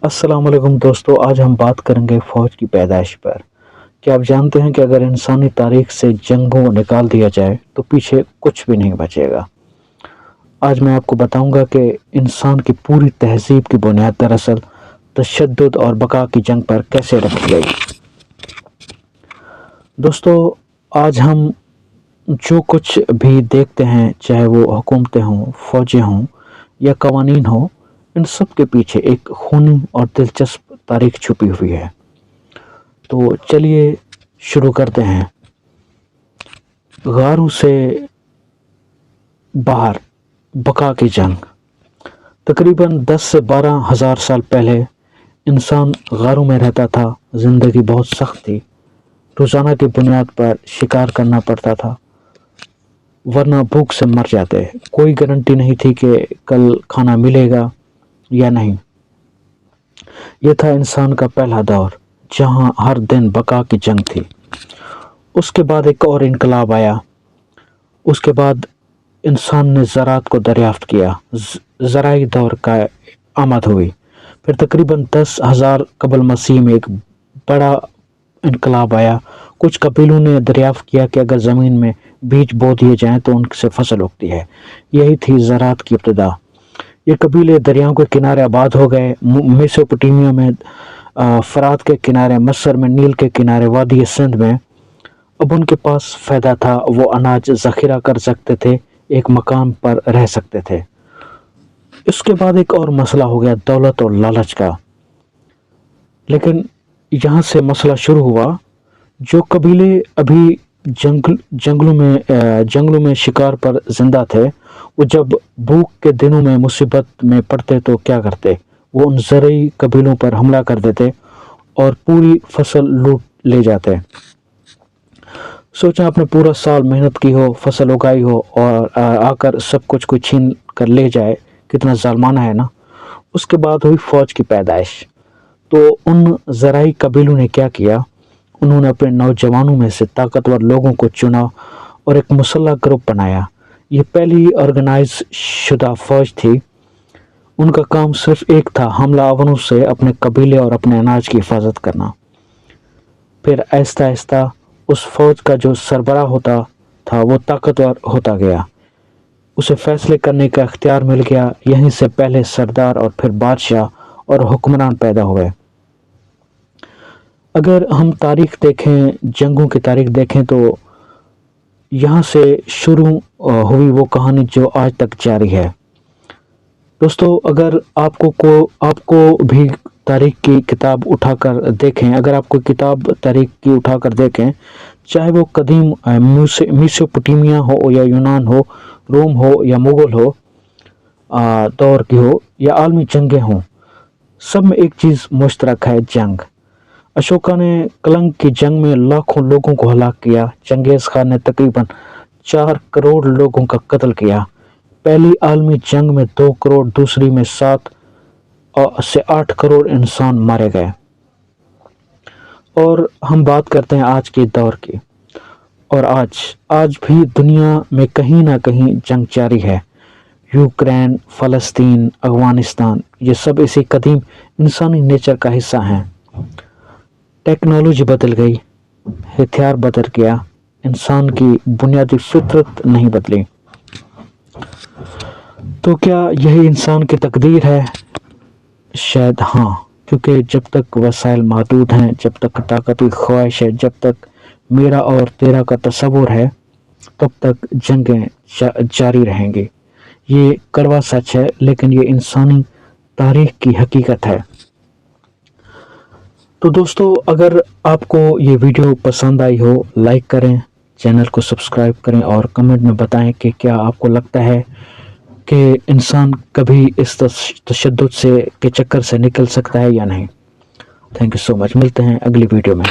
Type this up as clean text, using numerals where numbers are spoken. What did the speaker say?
अस्सलाम वालेकुम दोस्तों, आज हम बात करेंगे फ़ौज की पैदाइश पर। क्या आप जानते हैं कि अगर इंसानी तारीख से जंगों निकाल दिया जाए तो पीछे कुछ भी नहीं बचेगा। आज मैं आपको बताऊंगा कि इंसान की पूरी तहज़ीब की बुनियाद दरअसल तशद्दुद और बका की जंग पर कैसे रखी गई। दोस्तों, आज हम जो कुछ भी देखते हैं, चाहे वो हुकूमतें हों, फ़ौजें हों या कवानीन हों, इन सब के पीछे एक खूनी और दिलचस्प तारीख छुपी हुई है। तो चलिए शुरू करते हैं। गारों से बाहर बका की जंग। तकरीबन 10 से 12 हज़ार साल पहले इंसान गारों में रहता था। ज़िंदगी बहुत सख्त थी। रोज़ाना की बुनियाद पर शिकार करना पड़ता था, वरना भूख से मर जाते। कोई गारंटी नहीं थी कि कल खाना मिलेगा या नहीं। यह था इंसान का पहला दौर, जहां हर दिन बका की जंग थी। उसके बाद एक और इनकलाब आया। उसके बाद इंसान ने ज़राअत को दरियाफ्त किया। ज़राई दौर का आमद हुई। फिर तकरीबन 10,000 कबल मसीह में एक बड़ा इनकलाब आया। कुछ कबीलों ने दरियाफ्त किया कि अगर ज़मीन में बीज बो दिए जाएं तो उनसे फसल उगती है। यही थी ज़राअत की इब्तिदा। ये कबीले दरियाओं के किनारे आबाद हो गए। मेसोपोटामिया में, फरात के किनारे, मस्र में, नील के किनारे, वादी सिंध में। अब उनके पास फ़ायदा था, वो अनाज ज़ख़ीरा कर सकते थे, एक मकाम पर रह सकते थे। इसके बाद एक और मसला हो गया, दौलत और लालच का। लेकिन यहाँ से मसला शुरू हुआ। जो कबीले अभी जंगलों में शिकार पर जिंदा थे, वो जब भूख के दिनों में मुसीबत में पड़ते तो क्या करते? वो उन ज़रई कबीलों पर हमला कर देते और पूरी फसल लूट ले जाते। सोचा, आपने पूरा साल मेहनत की हो, फसल उगाई हो और आकर सब कुछ कोई छीन कर ले जाए, कितना ज़ालमाना है ना। उसके बाद हुई फ़ौज की पैदाइश। तो उन ज़राई कबीलों ने क्या किया? उन्होंने अपने नौजवानों में से ताकतवर लोगों को चुना और एक मुसल्लह ग्रुप बनाया। ये पहली ऑर्गेनाइज शुदा फ़ौज थी। उनका काम सिर्फ एक था, हमलावरों से अपने कबीले और अपने अनाज की हिफाजत करना। फिर आहिस्ता आहिस्ता उस फौज का जो सरबराह होता था वो ताकतवर होता गया। उसे फैसले करने का इख्तियार मिल गया। यहीं से पहले सरदार और फिर बादशाह और हुक्मरान पैदा हुए। अगर हम तारीख देखें, जंगों की तारीख देखें, तो यहाँ से शुरू हुई वो कहानी जो आज तक जारी है। दोस्तों, अगर आपको भी तारीख की किताब उठाकर देखें, अगर आपको किताब तारीख की उठाकर देखें, चाहे वो कदीम मेसोपोटामिया हो या यूनान हो, रोम हो या मुग़ल हो दौर की हो या आलमी जंगें हों, सब में एक चीज़ मुश्तरक है, जंग। अशोका ने कलंक की जंग में लाखों लोगों को हलाक किया। चंगेज़ खान ने तकरीबन 4 करोड़ लोगों का कत्ल किया। पहली आलमी जंग में 2 करोड़, दूसरी में 7 से 8 करोड़ इंसान मारे गए। और हम बात करते हैं आज के दौर की। और आज भी दुनिया में कहीं ना कहीं जंग जारी है। यूक्रेन, फ़लस्तीन, अफ़गानिस्तान, ये सब इसी कदीम इंसानी नेचर का हिस्सा हैं। टेक्नोलॉजी बदल गई, हथियार बदल गया, इंसान की बुनियादी फितरत नहीं बदली। तो क्या यही इंसान की तकदीर है? शायद हाँ, क्योंकि जब तक वसाइल महदूद हैं, जब तक ताकत की ख्वाहिश है, जब तक मेरा और तेरा का तस्वुर है, तब तक जंगें जारी रहेंगी। ये कड़वा सच है, लेकिन ये इंसानी तारीख की हकीकत है। तो दोस्तों, अगर आपको ये वीडियो पसंद आई हो, लाइक करें, चैनल को सब्सक्राइब करें और कमेंट में बताएं कि क्या आपको लगता है कि इंसान कभी इस तशद्दुद से के चक्कर से निकल सकता है या नहीं। Thank you so much. मिलते हैं अगली वीडियो में।